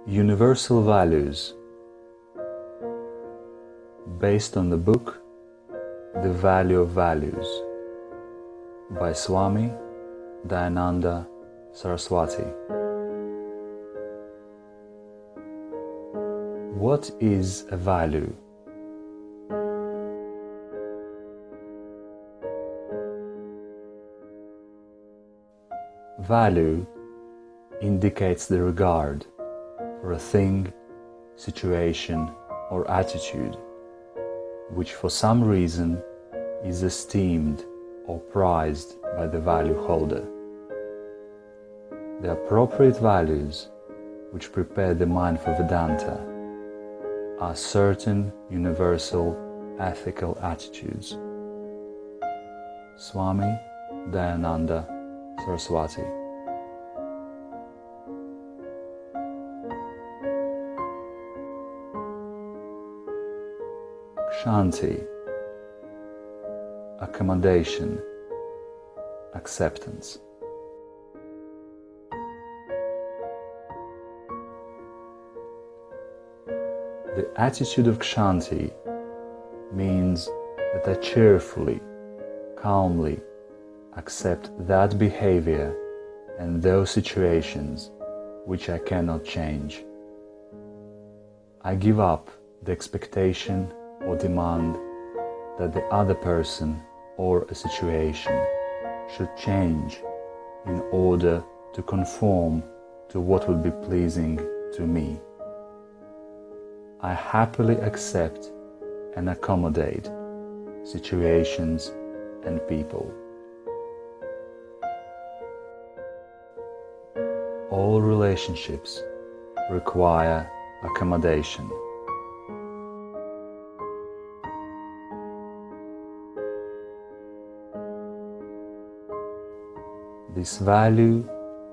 Universal Values, based on the book The Value of Values by Swami Dayananda Saraswati. What is a value? Value indicates the regard for a thing, situation, or attitude, which for some reason is esteemed or prized by the value holder. The appropriate values which prepare the mind for Vedanta are certain universal ethical attitudes. Swami Dayananda Saraswati. Ksantih, accommodation, acceptance. The attitude of Ksantih means that I cheerfully, calmly accept that behavior and those situations which I cannot change. I give up the expectation or demand that the other person or a situation should change in order to conform to what would be pleasing to me. I happily accept and accommodate situations and people. All relationships require accommodation. This value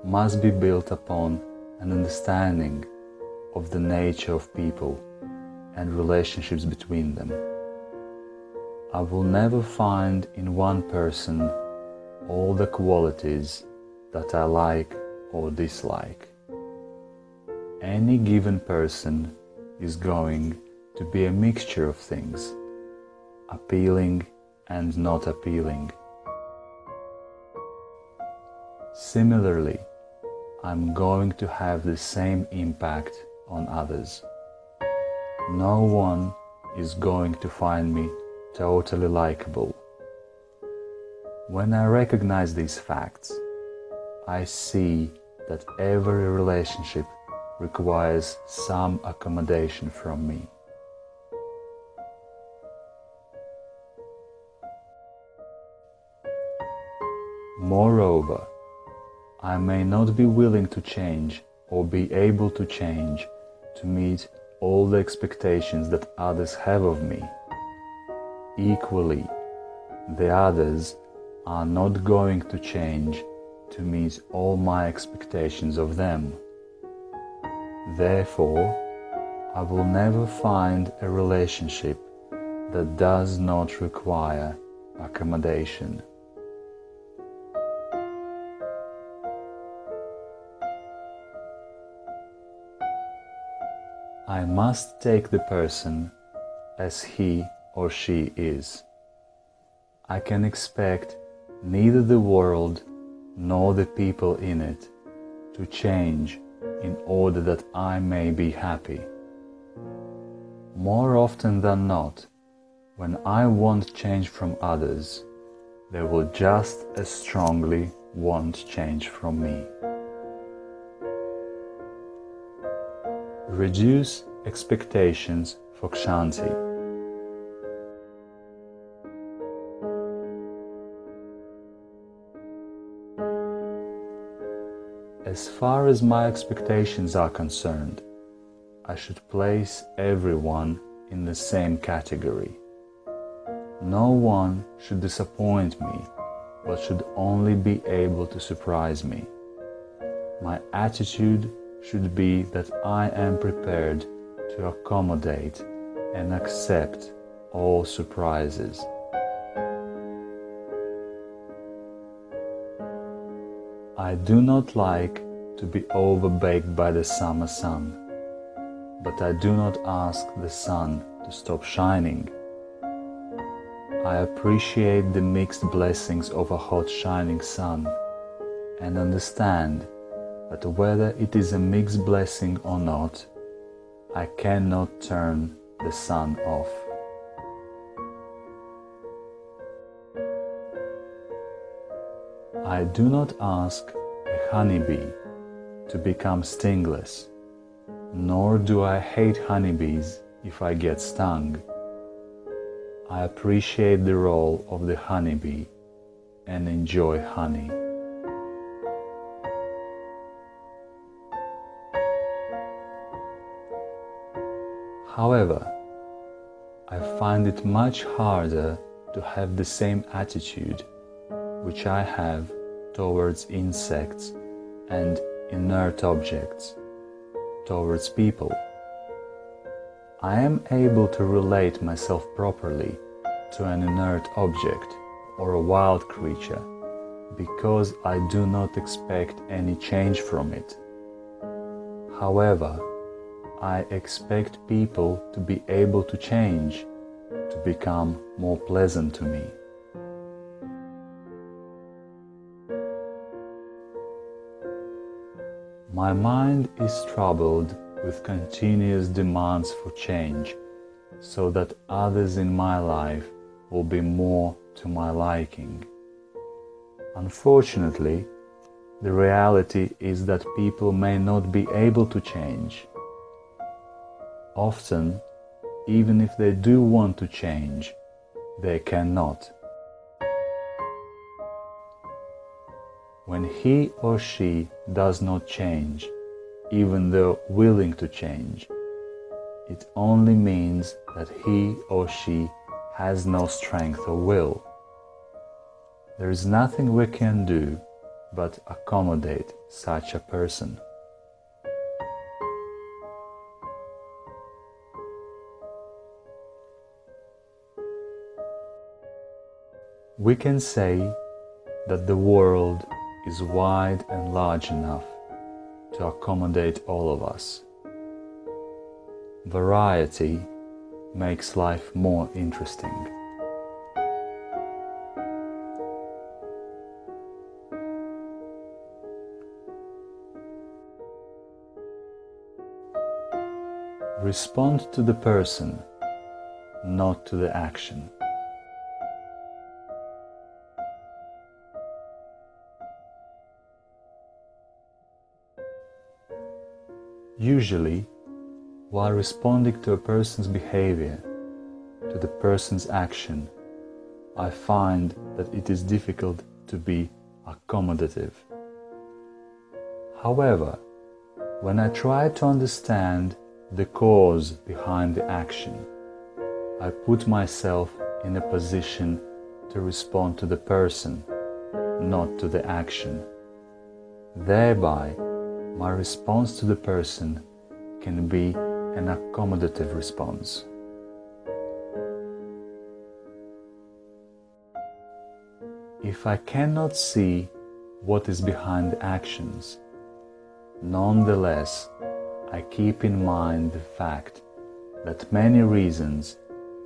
must be built upon an understanding of the nature of people and relationships between them. I will never find in one person all the qualities that I like or dislike. Any given person is going to be a mixture of things, appealing and not appealing. Similarly, I'm going to have the same impact on others. No one is going to find me totally likable. When I recognize these facts, I see that every relationship requires some accommodation from me. Moreover, I may not be willing to change or be able to change to meet all the expectations that others have of me. Equally, the others are not going to change to meet all my expectations of them. Therefore, I will never find a relationship that does not require accommodation. I must take the person as he or she is. I can expect neither the world nor the people in it to change in order that I may be happy. More often than not, when I want change from others, they will just as strongly want change from me. Reduce expectations for Ksantih. As far as my expectations are concerned, I should place everyone in the same category. No one should disappoint me, but should only be able to surprise me. My attitude should be that I am prepared to accommodate and accept all surprises. I do not like to be overbaked by the summer sun. but I do not ask the sun to stop shining. I appreciate the mixed blessings of a hot shining sun and understand that whether it is a mixed blessing or not, I cannot turn the sun off. I do not ask a honeybee to become stingless, nor do I hate honeybees if I get stung. I appreciate the role of the honeybee and enjoy honey. However, I find it much harder to have the same attitude which I have towards insects and inert objects, towards people. I am able to relate myself properly to an inert object or a wild creature because I do not expect any change from it. However, I expect people to be able to change, to become more pleasant to me. My mind is troubled with continuous demands for change, so that others in my life will be more to my liking. Unfortunately, the reality is that people may not be able to change. Often, even if they do want to change, they cannot. When he or she does not change, even though willing to change, it only means that he or she has no strength or will. There is nothing we can do but accommodate such a person. We can say that the world is wide and large enough to accommodate all of us. Variety makes life more interesting. Respond to the person, not to the action. Usually, while responding to a person's behavior, to the person's action, I find that it is difficult to be accommodative. However, when I try to understand the cause behind the action, I put myself in a position to respond to the person, not to the action. Thereby, my response to the person can be an accommodative response. If I cannot see what is behind the actions, nonetheless, I keep in mind the fact that many reasons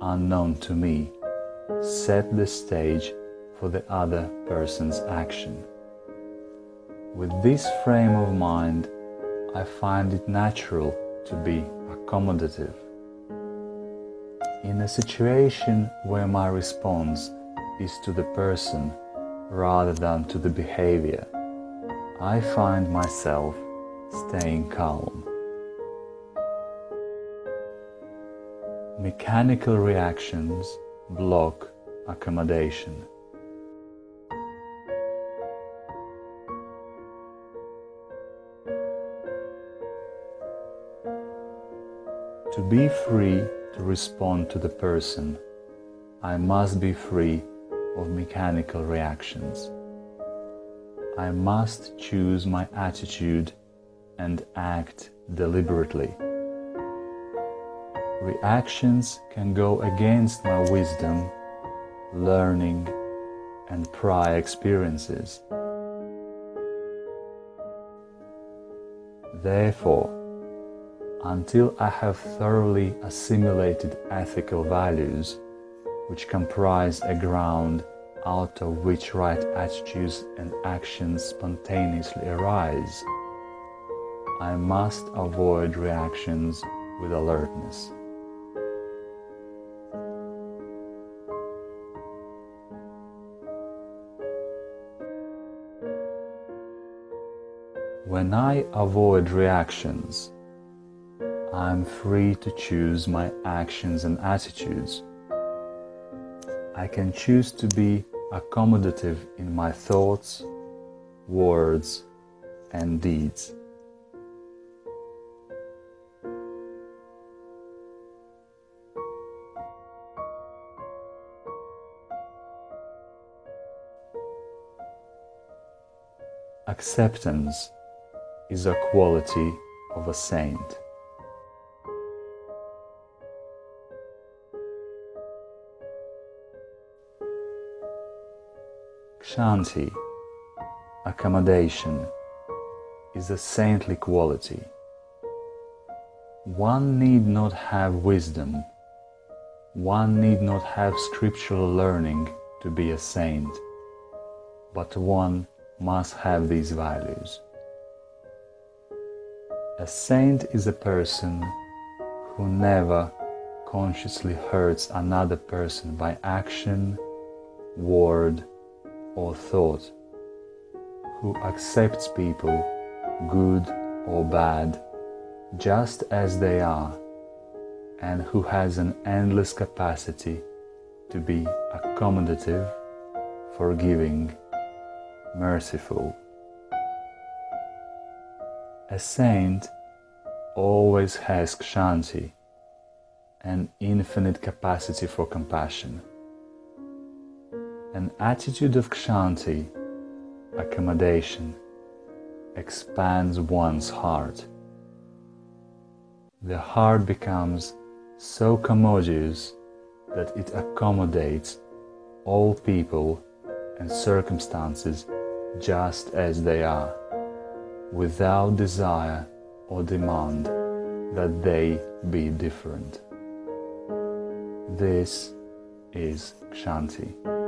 unknown to me set the stage for the other person's action. With this frame of mind, I find it natural to be accommodative. In a situation where my response is to the person rather than to the behavior, I find myself staying calm. Mechanical reactions block accommodation. To be free to respond to the person, I must be free of mechanical reactions. I must choose my attitude and act deliberately. Reactions can go against my wisdom, learning, and prior experiences. Therefore, until I have thoroughly assimilated ethical values, which comprise a ground out of which right attitudes and actions spontaneously arise, I must avoid reactions with alertness. When I avoid reactions, I am free to choose my actions and attitudes. I can choose to be accommodative in my thoughts, words, and deeds. Acceptance is a quality of a saint. Ksantih, accommodation, is a saintly quality. One need not have wisdom, one need not have scriptural learning to be a saint, but one must have these values. A saint is a person who never consciously hurts another person by action, word, or thought, who accepts people, good or bad, just as they are, and who has an endless capacity to be accommodative, forgiving, merciful. A saint always has Ksantih, an infinite capacity for compassion. An attitude of Ksantih, accommodation, expands one's heart. The heart becomes so commodious that it accommodates all people and circumstances just as they are, without desire or demand that they be different. This is Ksantih.